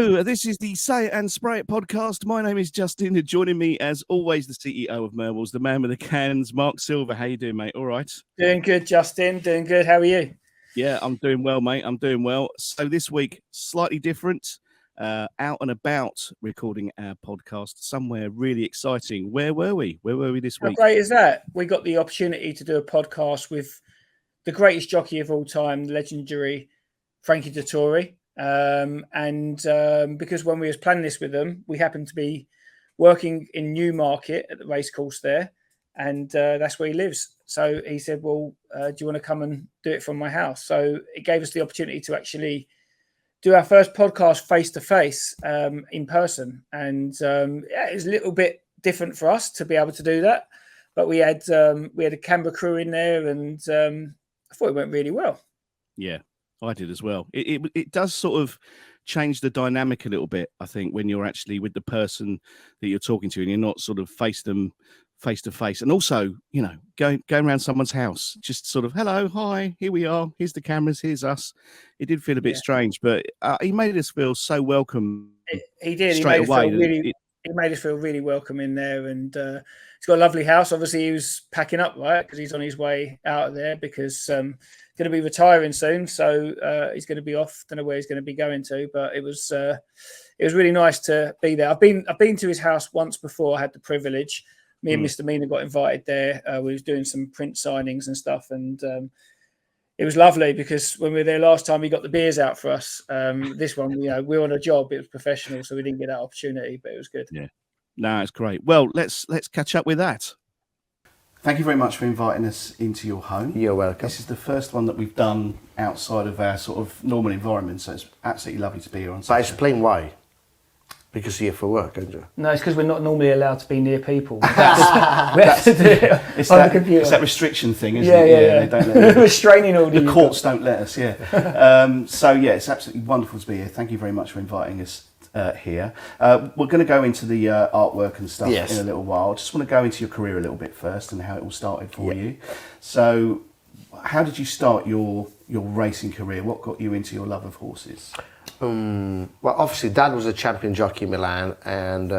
Hello, this is the Say It and Spray It podcast. My name is Justin. Joining me, as always, the CEO of Merwells, the man with the cans, Mark Silver. How you doing, mate? All right? Doing good, Justin. Doing good. How are you? Yeah, I'm doing well, mate. I'm doing well. So this week, slightly different, out and about recording our podcast somewhere really exciting. Where were we? Where were we this week? How great is that? We got the opportunity to do a podcast with the greatest jockey of all time, the legendary Frankie Dettori. Because when we was planning this with them, we happened to be working in Newmarket at the racecourse there, and that's where he lives. So he said, well, do you want to come and do it from my house? So it gave us the opportunity to actually do our first podcast face-to-face in person. And it was a little bit different for us to be able to do that. But we had a Canberra crew in there, and I thought it went really well. Yeah, I did as well. It does sort of change the dynamic a little bit, I think, when you're actually with the person that you're talking to and you're not sort of face to face. And also, you know, going around someone's house, just sort of, hello, hi, here we are, here's the cameras, here's us. It did feel a bit strange, but he made us feel so welcome. He did. Straight away. He made us feel really welcome in there, and he's got a lovely house. Obviously, he was packing up, right, because he's on his way out of there because going to be retiring soon. So he's going to be off. Don't know where he's going to be going to, but it was really nice to be there. I've been to his house once before. I had the privilege. Me and Mr. Mina got invited there. We was doing some print signings and stuff, and it was lovely because when we were there last time, he got the beers out for us. This one, you know, we were on a job; it was professional, so we didn't get that opportunity, but it was good. Yeah, no, it's great. Well, let's catch up with that. Thank you very much for inviting us into your home. You're welcome. This is the first one that we've done outside of our sort of normal environment, so it's absolutely lovely to be here on. But explain why. Because you're here for work, aren't you? No, it's because we're not normally allowed to be near people. We have to do it on the computer. It's that restriction thing, isn't it? Yeah. They don't let us. Restraining order. The courts don't let us, yeah. So, yeah, it's absolutely wonderful to be here. Thank you very much for inviting us here. We're going to go into the artwork and stuff in a little while. I just want to go into your career a little bit first and how it all started for you. So, how did you start your racing career? What got you into your love of horses? Well, obviously, Dad was a champion jockey in Milan, and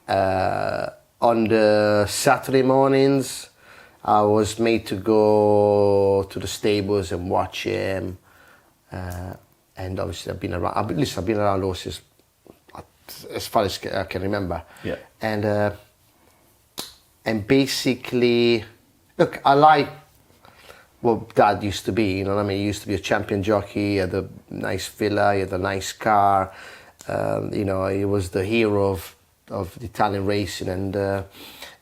on the Saturday mornings, I was made to go to the stables and watch him. And obviously, I've been around horses as far as I can remember. Yeah. And basically, look, I like what Dad used to be, you know what I mean? He used to be a champion jockey, he had a nice villa, he had a nice car, you know, he was the hero of the Italian racing, and,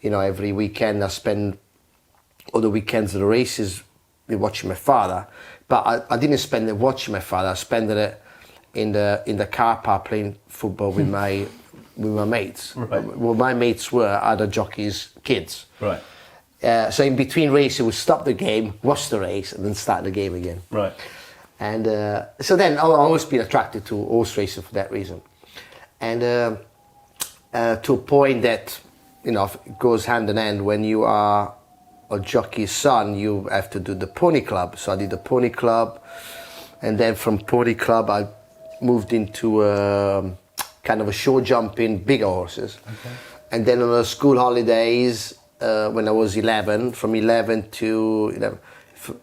you know, every weekend I spend all the weekends of the races watching my father, but I didn't spend it watching my father, I spent it in the car park playing football with my mates. Right. Well, my mates were other jockeys' kids. Right. So in between races, we stop the game, watch the race, and then start the game again. Right. And so then I've always been attracted to horse racing for that reason. And to a point that, you know, it goes hand in hand. When you are a jockey's son, you have to do the pony club. So I did the pony club, and then from pony club I moved into kind of a show jumping, bigger horses. Okay. And then on the school holidays, when I was 11, from 11 to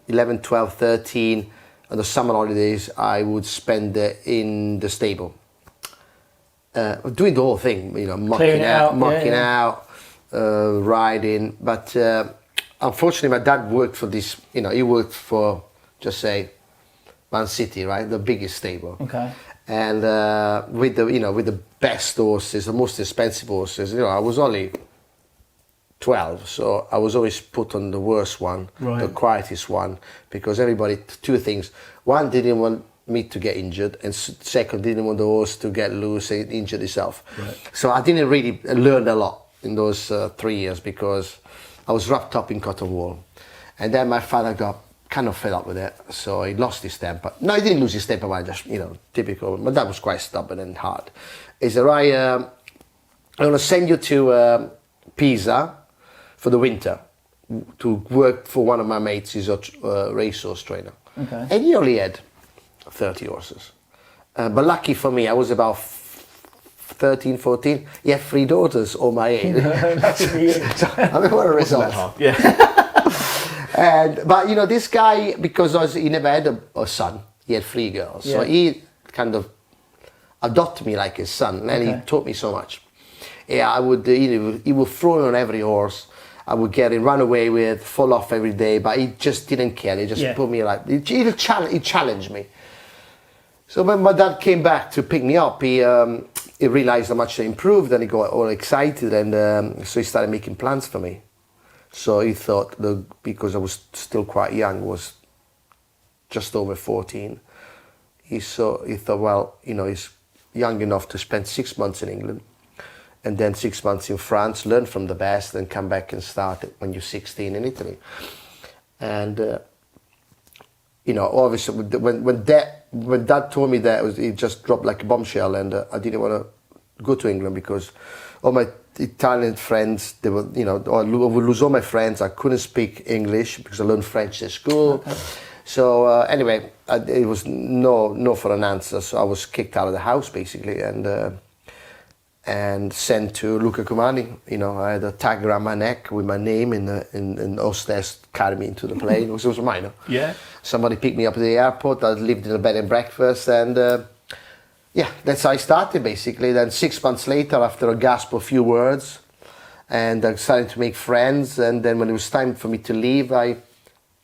11, 12, 13, on the summer holidays, I would spend in the stable. Doing the whole thing, you know, mucking out, riding. But unfortunately, my dad worked for this, you know, he worked for, just say, Man City, right? The biggest stable. Okay. And with the best horses, the most expensive horses, you know, I was only 12, so I was always put on the worst one, the quietest one, because everybody, two things. One, didn't want me to get injured, and second, didn't want the horse to get loose and injure itself. Right. So I didn't really learn a lot in those 3 years because I was wrapped up in cotton wool. And then my father got kind of fed up with it, so he lost his temper. No, he didn't lose his temper, but just, you know, typical. My dad was quite stubborn and hard. He said, right, I'm going to send you to Pisa for the winter to work for one of my mates. He's a racehorse trainer. Okay. And he only had 30 horses. But lucky for me, I was about 13, 14. He had 3 daughters all my age. So, I mean, what a result. Yeah. But you know, this guy, because he never had a son, he had 3 girls. So he kind of adopted me like his son, and he taught me so much. Yeah, I would. He would throw me on every horse. I would get it, run away with, fall off every day. But he just didn't care. He just put me like he challenged me. So when my dad came back to pick me up, he realized how much I improved, and he got all excited, and so he started making plans for me. So he thought, because I was still quite young, was just over 14, he thought, well, you know, he's young enough to spend 6 months in England, and then 6 months in France, learn from the best, and come back and start it when you're 16 in Italy. And you know, obviously, when Dad told me that, it just dropped like a bombshell, and I didn't want to go to England because all my Italian friends, they were, you know, I would lose all my friends. I couldn't speak English because I learned French at school. Okay. So anyway, it was no for an answer. So I was kicked out of the house basically, and sent to Luca Cumani. You know, I had a tag around my neck with my name, and hostess carried me into the plane. It was mine. Yeah. Somebody picked me up at the airport. I lived in a bed and breakfast, and yeah, that's how I started basically. Then 6 months later, after a gasp of a few words, and I started to make friends. And then when it was time for me to leave, I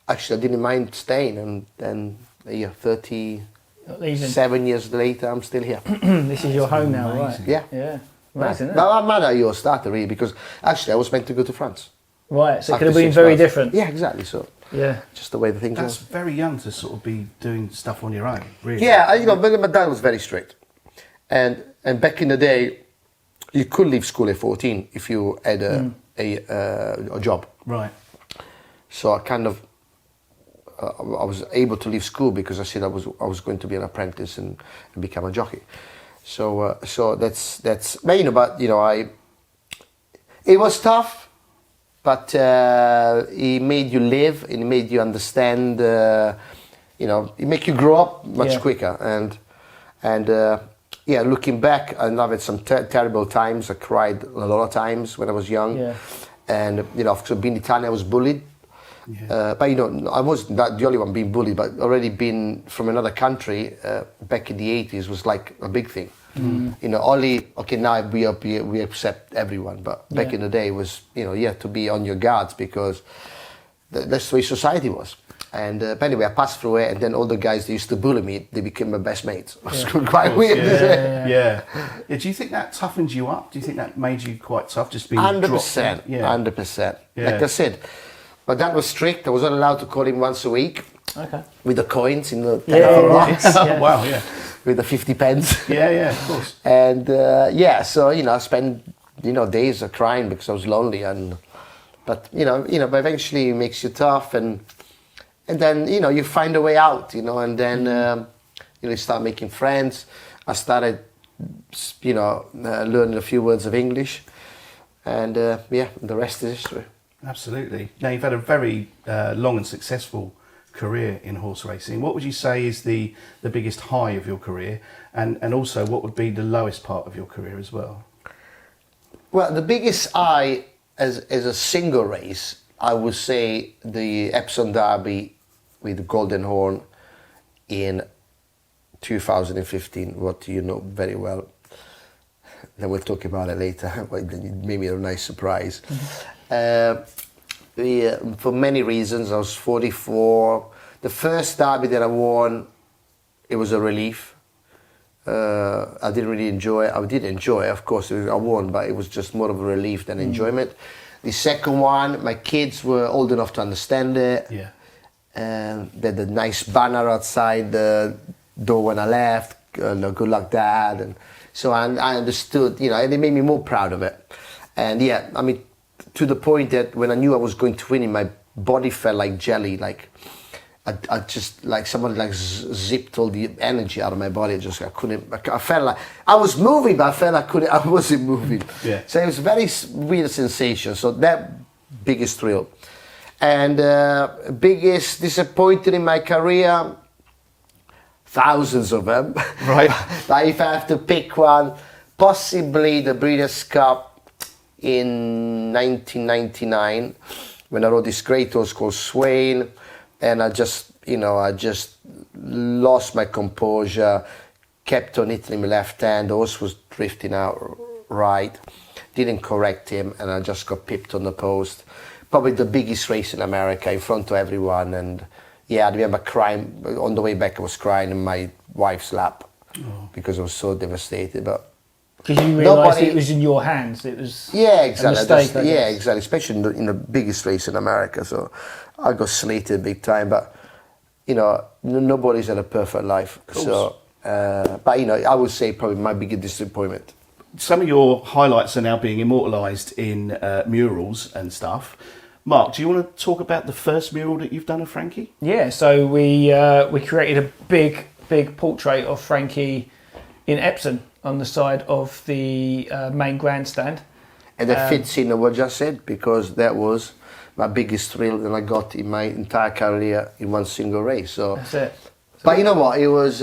didn't mind staying. And then 37 years later, I'm still here. This is your home now, right? Yeah. Yeah. Amazing, But I'm mad at your starter really, because actually I was meant to go to France. Right, so it could have been very different. Yeah, exactly. So yeah, just the way the things That's are. very young to sort of be doing stuff on your own, really. Yeah, you know, but my dad was very strict, and back in the day, you could leave school at 14 if you had a job. Right. So I kind of I was able to leave school because I said I was going to be an apprentice and become a jockey. So that's but, you know, it was tough, but it made you live, and it made you understand. You know, it make you grow up much quicker, and yeah, looking back, I loved it. Some terrible times. I cried a lot of times when I was young, and you know, after being Italian, I was bullied. Yeah. But you know, I wasn't the only one being bullied, but already being from another country back in the 80s was like a big thing. You know, now we accept everyone, but back in the day was, you know, you had to be on your guards because that's the way society was. And but anyway, I passed through it, and then all the guys that used to bully me, they became my best mates. It was quite weird. Yeah. Do you think that toughened you up? Do you think that made you quite tough, just being 100%. Yeah. 100%. Like I said, but that was strict. I was only allowed to call him once a week. Okay. With the coins in the telephone box. Wow, yeah. With the 50 pence. Yeah, of course. And so, you know, I spent, you know, days of crying because I was lonely, but but eventually it makes you tough, and then, you know, you find a way out, you know, and then you start making friends. I started, you know, learning a few words of English, and the rest is history. Absolutely. Now, you've had a very long and successful career in horse racing. What would you say is the biggest high of your career, and also what would be the lowest part of your career as well? Well, the biggest high as a single race, I would say the Epsom Derby with the Golden Horn in 2015, what you know very well. Then we'll talk about it later. Maybe a nice surprise. For many reasons, I was 44. The first derby that I won, it was a relief. I didn't really enjoy it. I did enjoy it, of course, I won, but it was just more of a relief than enjoyment. The second one, my kids were old enough to understand it. Yeah. They had a nice banner outside the door when I left, good luck, Dad. And so I understood, you know, and it made me more proud of it. And yeah, I mean, to the point that when I knew I was going to win, my body felt like jelly, like I just, like somebody like zipped all the energy out of my body. I felt like I was moving, but I felt I wasn't moving. Yeah. So it was a very weird sensation. So that biggest thrill. And biggest disappointment in my career, thousands of them. Right. But if I have to pick one, possibly the Breeders' Cup in 1999, when I rode this great horse called Swain, and I just lost my composure, kept on hitting him left hand, the horse was drifting out right, didn't correct him, and I just got pipped on the post. Probably the biggest race in America in front of everyone, and yeah, I remember crying on the way back. I was crying in my wife's lap because I was so devastated. But because you realised it was in your hands, it was exactly. a mistake, I guess. Exactly. Especially in the biggest race in America. So I got slated big time. But nobody's had a perfect life. So, but I would say probably my biggest disappointment. Some of your highlights are now being immortalised in murals and stuff. Mark, do you want to talk about the first mural that you've done of Frankie? Yeah, so we created a big portrait of Frankie in Epsom on the side of the main grandstand. And that fits in what I just said, because that was my biggest thrill that I got in my entire career in one single race. So that's it. But you know what? It was.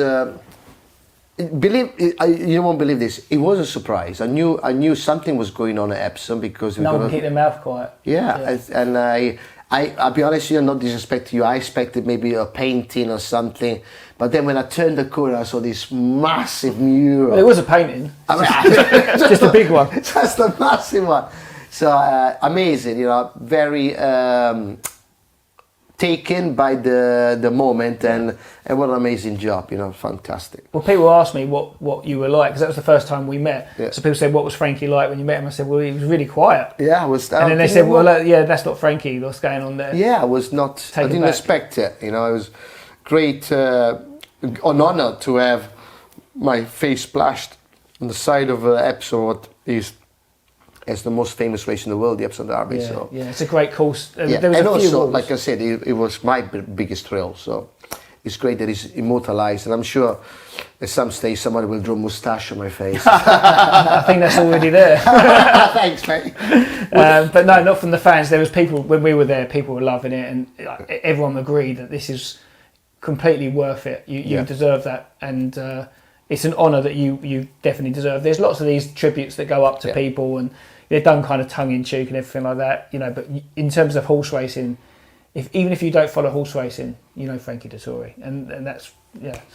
You won't believe this. It was a surprise. I knew something was going on at Epsom because no one kept their mouth quiet. Yeah, and I'll be honest with you, not disrespecting you. I expected maybe a painting or something, but then when I turned the corner, I saw this massive mural. Well, it was a painting. Just a big one. Just a massive one. So amazing, very taken by the moment, and what an amazing job, fantastic. Well, people asked me what you were like, because that was the first time we met. Yeah. So people said, what was Frankie like when you met him? I said, well, he was really quiet. Yeah, I was. And then they said, well, that's not Frankie. What's going on there? Yeah, I was not. I didn't expect it. It was great, an honor to have my face splashed on the side of Epsom, what is the most famous race in the world, the Epsom Derby. Yeah, so it's a great course. Yeah. There was and a few also, rules. like I said, it was my biggest thrill. So it's great that it's immortalised, and I'm sure at some stage somebody will draw a moustache on my face. I think that's already there. Thanks, mate. But no, not from the fans. There was people, when we were there, people were loving it, and everyone agreed that this is completely worth it. You deserve that, and it's an honour that you definitely deserve. There's lots of these tributes that go up to people, and they're done kind of tongue-in-cheek and everything like that, but in terms of horse racing, even if you don't follow horse racing, Frankie Dettori, and that's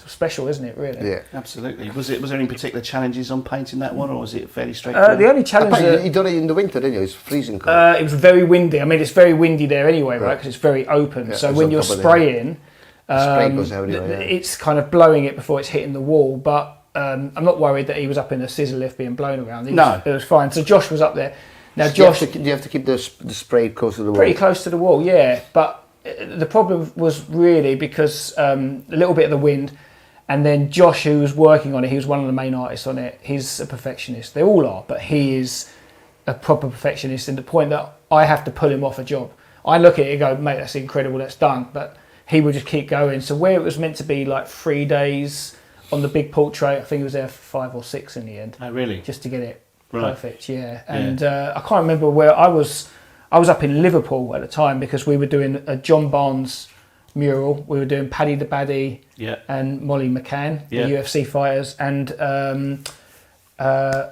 special, isn't it? Really? Yeah, absolutely. Was there any particular challenges on painting that one, or was it fairly straightforward? The only challenge you done it in the winter, didn't you? It's freezing cold. It was very windy. I mean, it's very windy there anyway, right? Because it's very open. Yeah, so when you're spraying, spray goes everywhere, it's kind of blowing it before it's hitting the wall, but. I'm not worried that he was up in a scissor lift being blown around. It was fine. So Josh was up there. Now Josh, do you have to keep the spray close to the wall? Pretty close to the wall, yeah. But the problem was really because a little bit of the wind, and then Josh, who was working on it, he was one of the main artists on it. He's a perfectionist. They all are, but he is a proper perfectionist, in the point that I have to pull him off a job. I look at it and go, mate, that's incredible, that's done. But he would just keep going. So where it was meant to be like 3 days on the big portrait, I think he was there for 5 or 6 in the end. Oh, really? Just to get it perfect, yeah. And I can't remember where I was. I was up in Liverpool at the time because we were doing a John Barnes mural. We were doing Paddy the Baddy and Molly McCann, the UFC fighters, and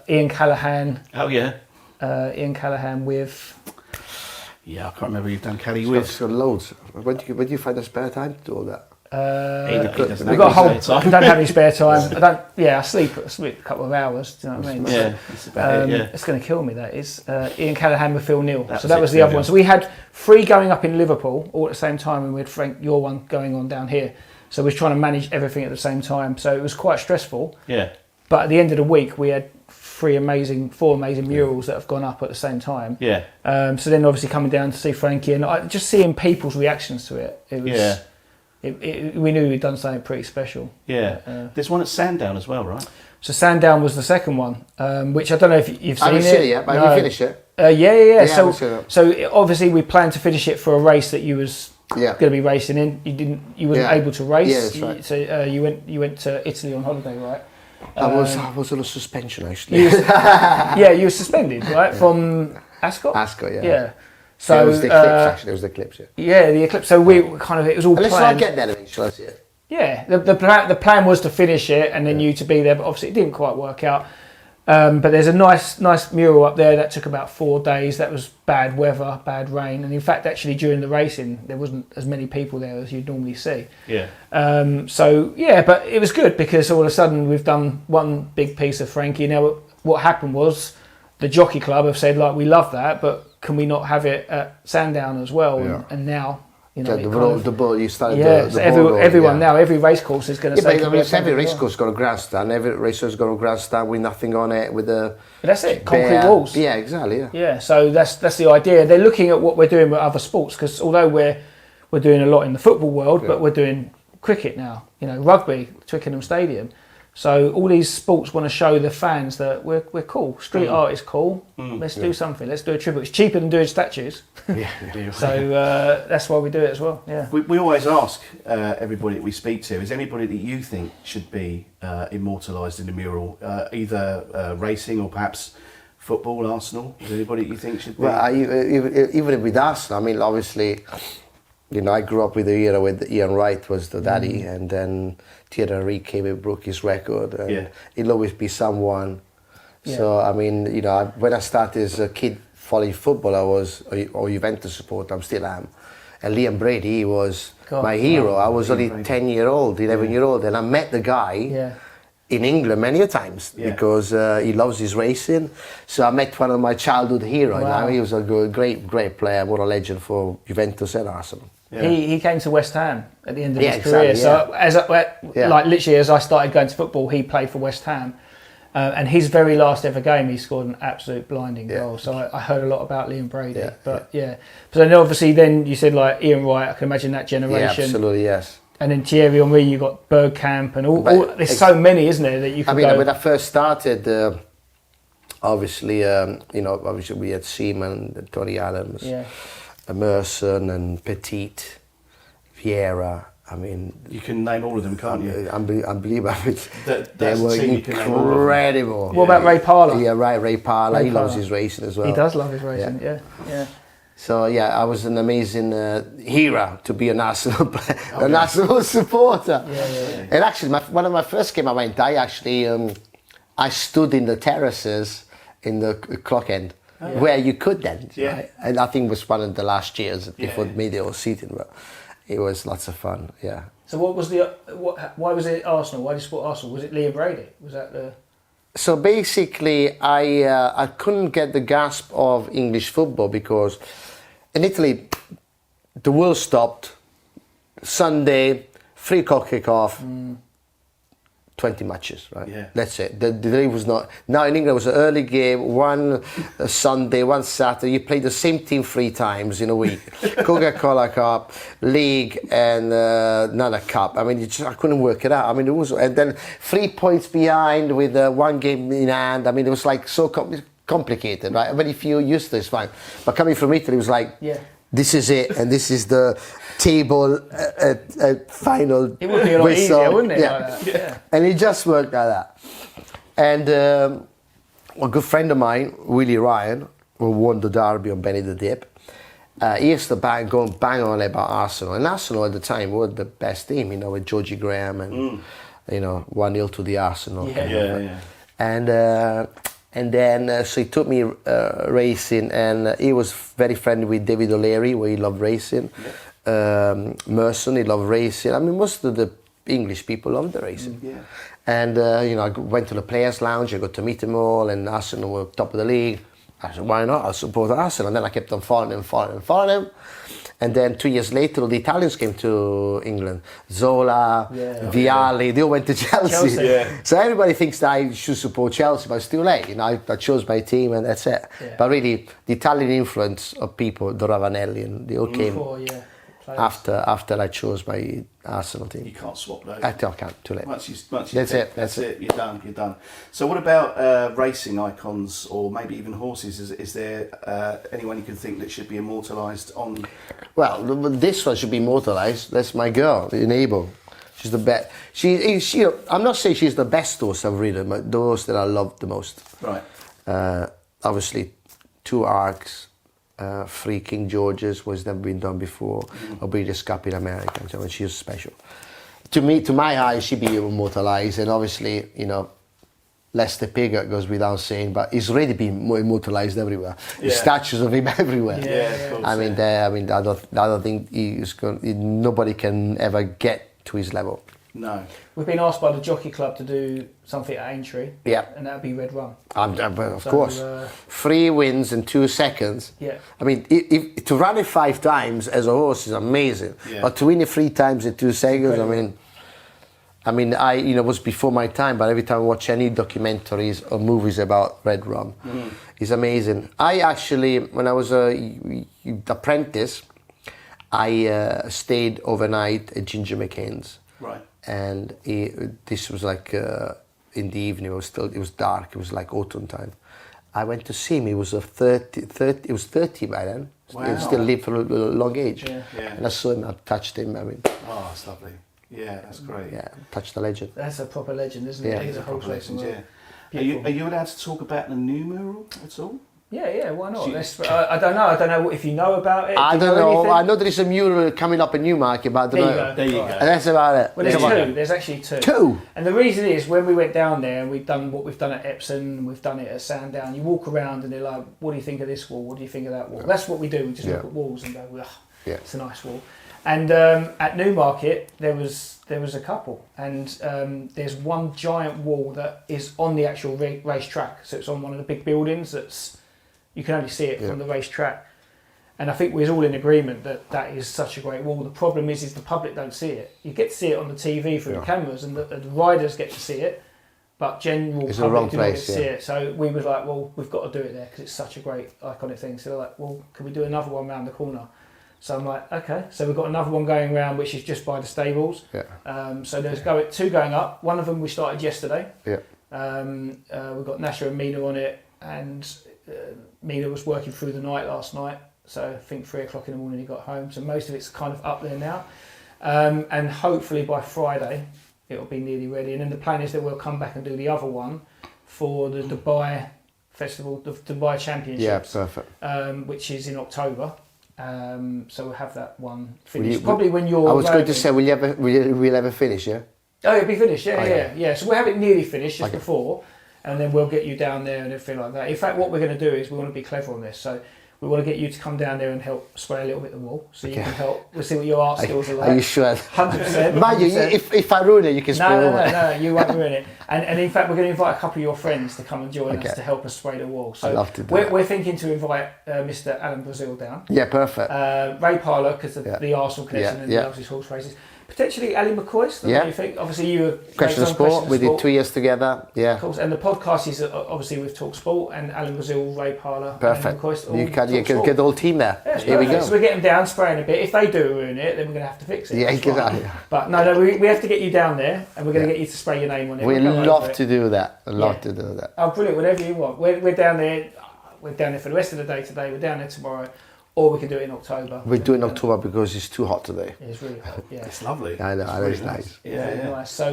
Ian Callaghan. Oh, yeah. Ian Callaghan with... Yeah, I can't remember who you've done Kelly with. It's got loads. When do you find the spare time to do all that? We've got a whole. I don't have any spare time. I sleep a couple of hours. Do you know what I mean? Yeah, that's about it. It's going to kill me. That is Ian Callaghan with Phil Neal. So that was the other one. So we had 3 going up in Liverpool all at the same time, and we had Frank, your one, going on down here. So we were trying to manage everything at the same time. So it was quite stressful. Yeah. But at the end of the week, we had 4 amazing murals that have gone up at the same time. Yeah. So then, obviously, coming down to see Frankie, and just seeing people's reactions to it, it was. Yeah. We knew we'd done something pretty special. Yeah. There's one at Sandown as well, right? So Sandown was the second one, which I don't know if you've seen it. I haven't seen it yet, but have you finished it? Yeah. So obviously we planned to finish it for a race that you was going to be racing in. You weren't able to race. Yeah, that's right. So you went to Italy on holiday, right? I was on a suspension actually. You were suspended, right, from Ascot. Ascot, yeah. Yeah. So it was the eclipse actually. It was the eclipse. Yeah, the eclipse. So we kind of, it was all Unless planned. I get that eventually. Yeah, the plan was to finish it and then you to be there, but obviously it didn't quite work out. But there's a nice mural up there that took about 4 days. That was bad weather, bad rain, and in fact, actually during the racing, there wasn't as many people there as you'd normally see. Yeah. So yeah, but it was good because all of a sudden we've done one big piece of Frankie. Now, what happened was the Jockey Club have said, like, we love that, but can we not have it at Sandown as well? Yeah. And now, you know, the ball, you started yeah, the so ball rolling, everyone yeah. now, every race course is going to say. But I mean, every race course got a grandstand. Every racer's got a grandstand with nothing on it, with a. But that's it, concrete walls. Yeah, exactly. Yeah. Yeah, so that's the idea. They're looking at what we're doing with other sports because although we're doing a lot in the football world, but we're doing cricket now. You know, rugby, Twickenham Stadium. So all these sports want to show the fans that we're cool. Street art is cool. Let's do something. Let's do a tribute. It's cheaper than doing statues. So that's why we do it as well. Yeah. We always ask everybody that we speak to, is anybody that you think should be immortalised in a mural, either racing or perhaps football, Arsenal? Is there anybody that you think should be? Well, even with Arsenal, I mean, obviously, you know, I grew up with the era when Ian Wright was the daddy, and then Thierry Henry came and broke his record, and it'll always be someone. Yeah. So, I mean, you know, when I started as a kid following football, I was a Juventus supporter, I still am. And Liam Brady was my hero. I was only 10-year-old, 11-year-old, and I met the guy in England many times because he loves his racing. So I met one of my childhood heroes. Wow. You know, he was a great player, what a legend for Juventus and Arsenal. Yeah. He came to West Ham at the end of his exactly, career. So like literally as I started going to football, he played for West Ham. And his very last ever game, he scored an absolute blinding goal. So I heard a lot about Liam Brady. But But then obviously then you said like Ian Wright, I can imagine that generation. Yeah, absolutely, yes. And then Thierry Henry, you got Bergkamp and all there's so many, isn't there, that you can when I first started, obviously, you know, obviously we had Seaman, Tony Adams, Emerson and Petit, Vieira. I mean, you can name all of them, can't you? Unbelievable. They were team you can name all of them. incredible. What about Ray Parlour? Yeah, right, Ray Parlour. He loves Parlour. his racing as well. He does love his racing, yeah. So yeah, I was an amazing hero to be an Arsenal player, an Arsenal supporter. And actually, one of my first games I went, I stood in the terraces in the clock end. Where you could then, right? And I think it was one of the last years before media was seating, but it was lots of fun, So what was why was it Arsenal? Why did you support Arsenal? Was it Liam Brady? Was that the... So basically, I couldn't get the grasp of English football because in Italy, the world stopped, Sunday, 3 o'clock kick-off, 20 matches, right? Yeah. That's it. The day was not... Now in England, it was an early game, one Sunday, one Saturday. You play the same team 3 times in a week. Coca-Cola Cup, League, and another cup. I mean, I couldn't work it out. I mean, it was... And then 3 points behind with 1 game in hand. I mean, it was like so complicated, right? But if you're used to it, it's fine. But coming from Italy, it was like... This is it, and this is the table final. It would be a lot easier, wouldn't it? Yeah. Like that? And it just worked like that. And a good friend of mine, Willie Ryan, who won the derby on Benny the Dip, he used to go and bang on about Arsenal. And Arsenal at the time were the best team, you know, with Georgie Graham and, you know, 1-0 to the Arsenal. And then, so he took me racing, and he was very friendly with David O'Leary, where he loved racing. Merson, he loved racing. I mean, most of the English people loved the racing. And, you know, I went to the Players' Lounge, I got to meet them all, and Arsenal were top of the league. I said, why not? I'll support Arsenal. And then I kept on following them. And then 2 years later, the Italians came to England. Zola, Vialli, they all went to Chelsea. So everybody thinks that I should support Chelsea, but it's too late. You know, I chose my team and that's it. But really, the Italian influence of people, the Ravanelli, and they all came after I chose my Arsenal team. You can't swap those. I can't, too late. That's it. You're done. So what about racing icons, or maybe even horses? Is there anyone you can think that should be immortalised on? Well, this one should be immortalised. That's my girl, Enable. She's the best. She, I'm not saying she's the best horse I've ridden, but the horse that I love the most. Right. Obviously, 2 Arcs. 3 King Georges was never been done before, a Breeders' Cup in America, so she was special. to my eye, he should be immortalized, and obviously, you know, Lester Piggott goes without saying, but he's already been immortalized everywhere. There's statues of him everywhere. Of course, I mean, I don't think nobody can ever get to his level. No. We've been asked by the Jockey Club to do something at Aintree. Yeah. And that'd be Red Rum. Of So, course. 3 wins in 2 seconds. Yeah. I mean, if to run it 5 times as a horse is amazing, Yeah. but to win it 3 times in 2 seconds, Incredible. I was before my time, but every time I watch any documentaries or movies about Red Rum, it's amazing. I actually, when I was a apprentice, I stayed overnight at Ginger McCain's. Right. And this was like in the evening. It was dark. It was like autumn time. I went to see him. He was 30. It was 30 by then. Wow. He still lived for a long age. Yeah. Yeah. And I saw him. I touched him. I mean, Oh, that's lovely. Yeah, that's great. yeah, touched the legend. That's a proper legend, isn't it? Yeah. He's It's a a horse proper racing legend, world. yeah. Are you allowed to talk about the new mural at all? Yeah, why not? So you- I don't know. I don't know if you know about it. I Do you don't know. anything? I know there is a mural coming up in Newmarket, but I don't There you know. go. There you Right. go. And that's about it. Well, there's Come on. 2. There's actually 2. 2? And the reason is when we went down there and we've done what we've done at Epsom, we've done it at Sandown. You walk around and they're like, "What do you think of this wall? What do you think of that wall?" That's what we do. We just look Yeah. at walls and go, "Ugh, Yeah. it's a nice wall." And at Newmarket there was a couple, and there's one giant wall that is on the actual race track. So it's on one of the big buildings. You can only see it from the racetrack. And I think we're all in agreement that is such a great wall. The problem is the public don't see it. You get to see it on the TV through the cameras, and the riders get to see it, but general It's in the wrong public do not get place, to see yeah. it. So we was like, well, we've got to do it there because it's such a great iconic thing. So they're like, well, can we do another one round the corner? So I'm like, okay. So we've got another one going around, which is just by the stables. Yeah. So there's 2 going up. One of them we started yesterday. Yeah. We've got Nasha and Mina on it, and Mina was working through the night last night. So I think 3 o'clock in the morning he got home. So most of it's kind of up there now. And hopefully by Friday it'll be nearly ready. And then the plan is that we'll come back and do the other one for the Dubai Festival, the Dubai Championships. Yeah, perfect. Which is in October. So we'll have that one Will finished. you- Probably when you're I was going to riding. say, we'll ever finish, yeah? Oh, it'll be finished, Oh, yeah. So we'll have it nearly finished just Okay. before, and then we'll get you down there and everything like that. In fact, what we're going to do is we want to be clever on this. So we want to get you to come down there and help spray a little bit of the wall, so you can help. We'll see what your art skills are like. Are you sure? 100%. Mind you, if I ruin it, you can spray over. No, you won't ruin it. And in fact, we're going to invite a couple of your friends to come and join Okay. us to help us spray the wall. So I'd love to do we're, that. we're thinking to invite Mr. Alan Brazil down. Yeah, perfect. Ray Parlour, because of Yeah. the Arsenal connection Yeah, and yeah. he loves his horse races. Potentially Ali McCoist, what Yeah. do you think? Obviously you were Question of on Sport, we did Sport. 2 years together. Yeah, Of course, and the podcast is obviously with Talk Sport and Alan Brazil, Ray Parlour, perfect. and McCoist. all You can Talk Sport. get the whole team there. Yeah, it's Here we perfect. go. So we're getting down, spraying a bit. If they do ruin it, then we're going to have to fix it. Yeah, That's fine. exactly. But no, we have to get you down there, and we're going to get you to spray your name on it. We We'll come over love it. to do that. Love Yeah. to do that. Oh, brilliant! Whatever you want. We're down there. We're down there for the rest of the day today. We're down there tomorrow, or we can do it in October. We do it in October because it's too hot today. It's really hot. Yeah. It's lovely. I know, It's I know, really it's nice. Yeah, Really yeah. nice. So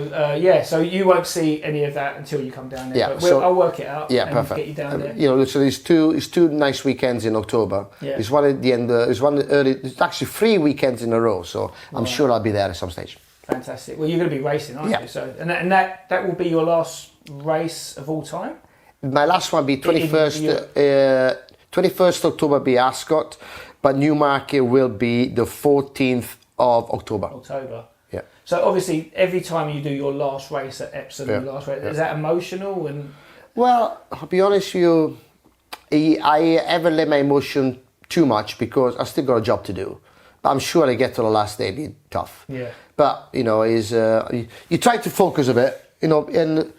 so you won't see any of that until you come down there. Yeah, but so- I'll work it out. Yeah, and perfect. Get you down there. You know, so there's two nice weekends in October. Yeah. There's one at the end. There's one early. There's actually 3 weekends in a row. So I'm sure I'll be there at some stage. Fantastic. Well, you're going to be racing, aren't Yeah. you? So and that will be your last race of all time. My last one be In 21st. 21st October be Ascot, but Newmarket will be the 14th of October. October. Yeah. So obviously, every time you do your last race at Epsom, Yeah. your last race, is that emotional? And Well, I'll be honest with you, I haven't let my emotion too much because I still got a job to do. But I'm sure I get to the last day, it'll be tough. yeah, But, you know, you try to focus a bit, you know, and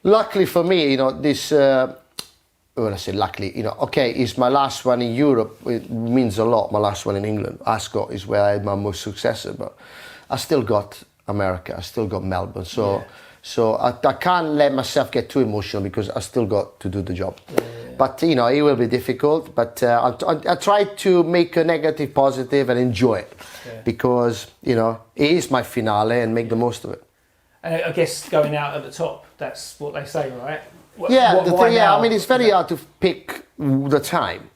luckily for me, you know, this, when I say luckily, you know, okay, it's my last one in Europe, it means a lot, my last one in England. Ascot is where I had my most success, but I still got America, I still got Melbourne, so I can't let myself get too emotional because I still got to do the job. But, you know, it will be difficult, but I try to make a negative positive and enjoy it because, you know, it is my finale and make the most of it. and I guess going out at the top, that's what they say, right? Yeah, Why now? I mean, it's very hard to pick the time.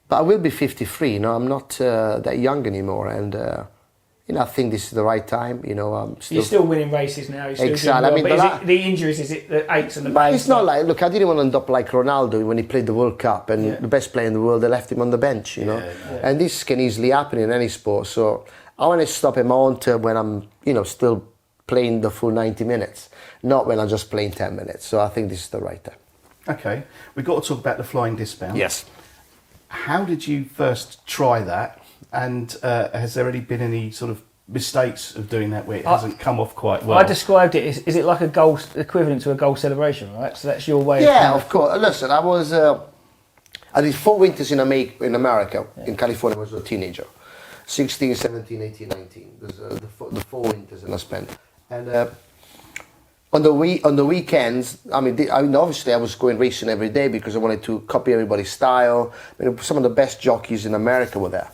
But I will be 53, you know, I'm not that young anymore. And, I think this is the right time. I'm You're still winning races now. You're still Exactly. doing well. I mean, but is it the injuries? Is it the aches and the But pains? it's not like, look, I didn't want to end up like Ronaldo when he played the World Cup and Yeah. the best player in the world, they left him on the bench, And this can easily happen in any sport. So I want to stop at my own term when I'm, still playing the full 90 minutes, not when I'm just playing 10 minutes. So I think this is the right time. Okay, we've got to talk about the flying dismount. Yes. How did you first try that? And has there any been any sort of mistakes of doing that where it hasn't come off quite well? I described it. Is it like a goal equivalent to a goal celebration, right? So that's your way. Yeah, of course. Listen, I did 4 winters in America, in California, when I was a teenager. 16, 17, 18, 19. There's the 4 winters that I spent. And on the weekends, obviously I was going racing every day because I wanted to copy everybody's style. Some of the best jockeys in America were there.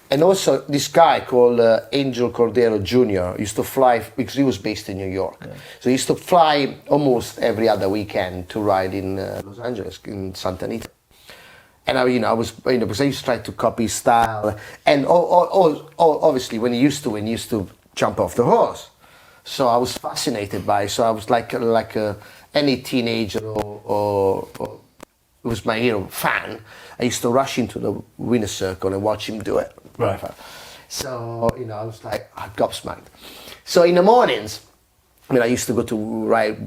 And also this guy called Angel Cordero Jr. used to fly, because he was based in New York. Yeah. So he used to fly almost every other weekend to ride in Los Angeles, in Santa Anita. And I was, because I used to try to copy his style. And obviously when he used to win, he used to jump off the horse. So I was fascinated by it. So I was like any teenager or who was my hero fan, I used to rush into the winner's circle and watch him do it. Right. So, I was like, gobsmacked. So in the mornings, I used to go to ride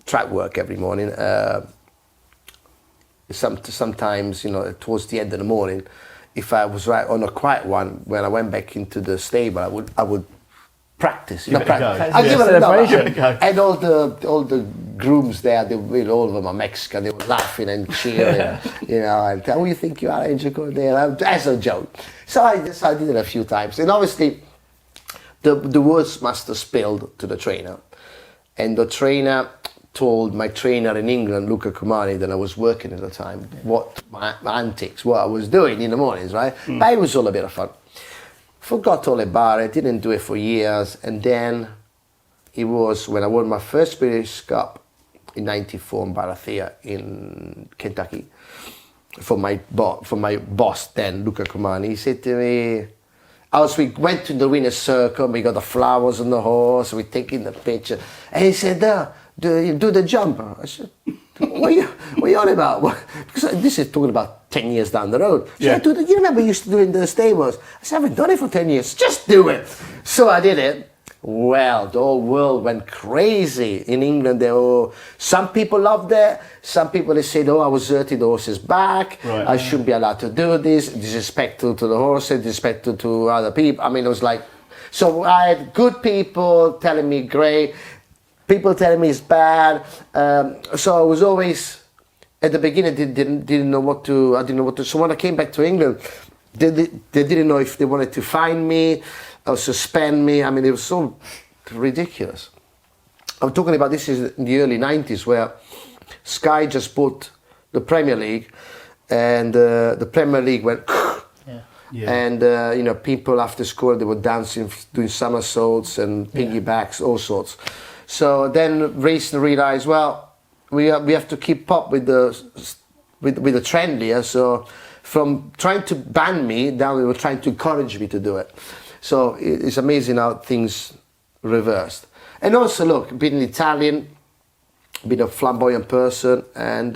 track work every morning. Sometimes, towards the end of the morning, if I was right on a quiet one, when I went back into the stable, I would practice. Give it a go. I give it a go. And all the grooms there, all of them are Mexican. They were laughing and cheering, and who you think you are, Angel Cordero? As a joke. So I did it a few times, and obviously, the words must have spilled to the trainer, and the trainer told my trainer in England, Luca Cumani, that I was working at the time, what my antics, what I was doing in the mornings, right? But it was all a bit of fun. Forgot all about it, didn't do it for years, and then it was when I won my first British Cup in '94 in Barathea in Kentucky for my boss then, Luca Cumani. He said to me, we went to the winner's circle, we got the flowers on the horse, we taking the picture, and he said, do the jump. I said, what are you on about? Because this is talking about 10 years down the road. Yeah. So you remember you used to do it in the stables? I said, I haven't done it for 10 years. Just do it. So I did it. Well, the whole world went crazy. In England, some people loved it. Some people, they said, I was hurting the horse's back. Right. I shouldn't be allowed to do this. Disrespectful to the horses, disrespectful to other people. It was like, so I had good people telling me great. People telling me it's bad. So I was always, at the beginning, didn't know what to. I didn't know what to. So when I came back to England, they didn't know if they wanted to fine me or suspend me. It was so ridiculous. I'm talking about this is in the early '90s, where Sky just bought the Premier League, and the Premier League went. Yeah. And people after school, they were dancing, doing somersaults and piggybacks, all sorts. So then racing realized, well, we have to keep up with the trend here. So from trying to ban me, now they were trying to encourage me to do it. So it's amazing how things reversed. And also, look, being an Italian, being a flamboyant person, and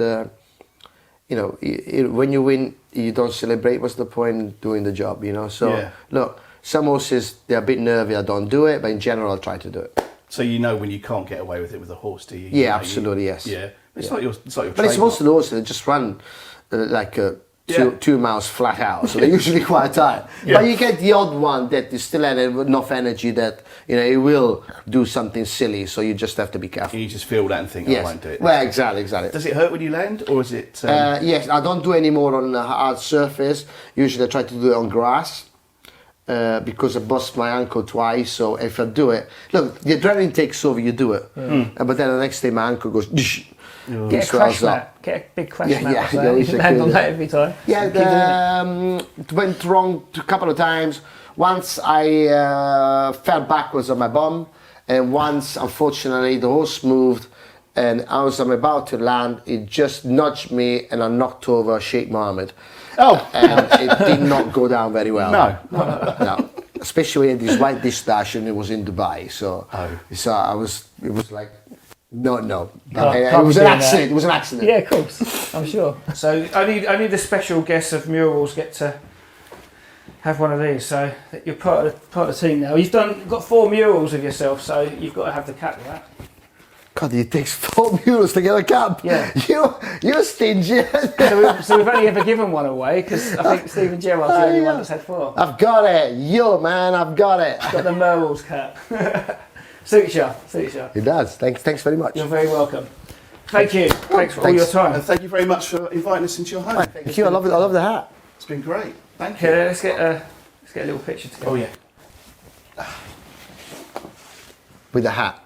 when you win, you don't celebrate. What's the point in doing the job? So look, some horses, they're a bit nervy. I don't do it, but in general, I try to do it. So when you can't get away with it with a horse, do you? Yeah, absolutely, yes. Yeah, it's not your. But it's most of the horses that just run like 2 miles flat out, so they're usually quite tired. Yeah. But you get the odd one that is still has enough energy that it will do something silly. So you just have to be careful. You just feel that and think, Yes. I won't do it. Well, exactly. Does it hurt when you land, or is it? Yes, I don't do any more on a hard surface. Usually I try to do it on grass. Because I bust my ankle twice, so if I do it, look, the adrenaline takes over, you do it, but then the next day my ankle goes. Get a crash mat. Get a big crash mat. You land on that every time. Yeah, it went wrong a couple of times. Once I fell backwards on my bum, and once, unfortunately, the horse moved, and as I'm about to land, it just nudged me, and I knocked over Sheikh Mohammed. Oh. And it did not go down very well. No. especially when this white dish stash and it was in Dubai. So, it was like, no. It was an accident. It was an accident. Yeah, of course. I'm sure. So only the special guests of Murals get to have one of these. So you're part of the team now. You've got 4 murals of yourself, so you've got to have the cap, right? God, it takes 4 murals to get a cap. Yeah. You're stingy. So we've only ever given one away because I think Stephen Gerrard's the only one that's had 4. I've got it. Man, I've got it. Got the Murals cap. Suits you. It does. Thanks very much. You're very welcome. Thank you. Thanks for all your time. And thank you very much for inviting us into your home. Thank you. I love the hat. It's been great. Thank you. Okay, let's get a little picture together. Oh yeah. With the hat.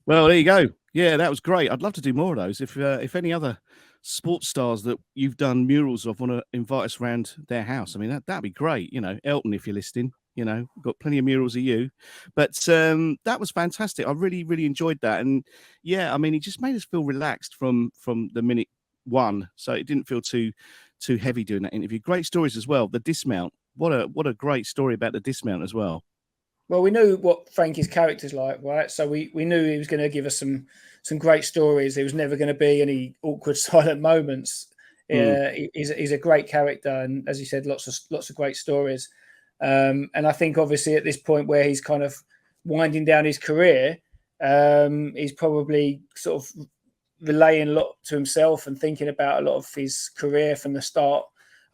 Well, there you go. Yeah, that was great. I'd love to do more of those. If any other sports stars that you've done murals of want to invite us around their house, I mean that'd be great. You know, Elton, if you're listening, you know, got plenty of murals of you. But that was fantastic. I really, really enjoyed that. And yeah, I mean, it just made us feel relaxed from the minute one, so it didn't feel too heavy doing that interview. Great stories as well. The dismount. What a great story about the dismount as well. Well, we knew what Frankie's character's like, right? So we knew he was going to give us some great stories. There was never going to be any awkward, silent moments. He's a great character, and as you said, lots of great stories. And I think obviously at this point where he's kind of winding down his career, he's probably sort of relaying a lot to himself and thinking about a lot of his career from the start.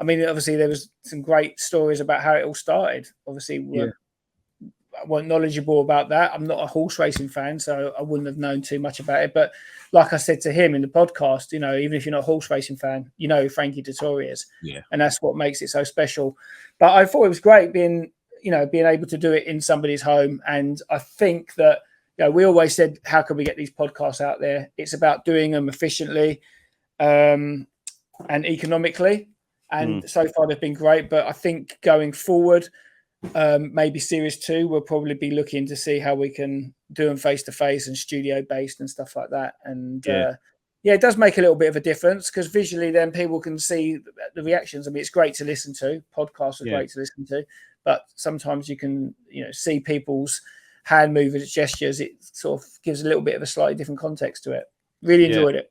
I mean, obviously there was some great stories about how it all started. Obviously, I wasn't knowledgeable about that. I'm not a horse racing fan, so I wouldn't have known too much about it. But like I said to him in the podcast, you know, even if you're not a horse racing fan, you know who Frankie Dettori is. Yeah. And that's what makes it so special. But I thought it was great being able to do it in somebody's home. And I think that, you know, we always said, how can we get these podcasts out there? It's about doing them efficiently and economically. And so far they've been great. But I think going forward, maybe series 2, we'll probably be looking to see how we can do them face-to-face and studio-based and stuff like that. And it does make a little bit of a difference because visually then people can see the reactions. I mean, it's great to listen to. Podcasts are great to listen to. But sometimes you can, you know, see people's hand movements, gestures. It sort of gives a little bit of a slightly different context to it. Really enjoyed it.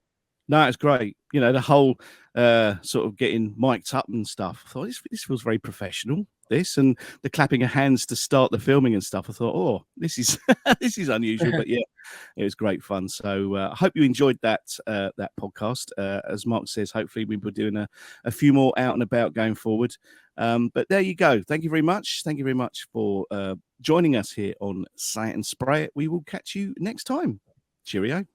No, it's great. You know, the whole sort of getting mic'd up and stuff. I thought this feels very professional. This and the clapping of hands to start the filming and stuff. I thought, oh, this is this is unusual, but yeah, it was great fun. So I hope you enjoyed that podcast. As Mark says, hopefully we'll be doing a few more out and about going forward. But there you go. Thank you very much. Thank you very much for joining us here on Say It and Spray It. We will catch you next time. Cheerio.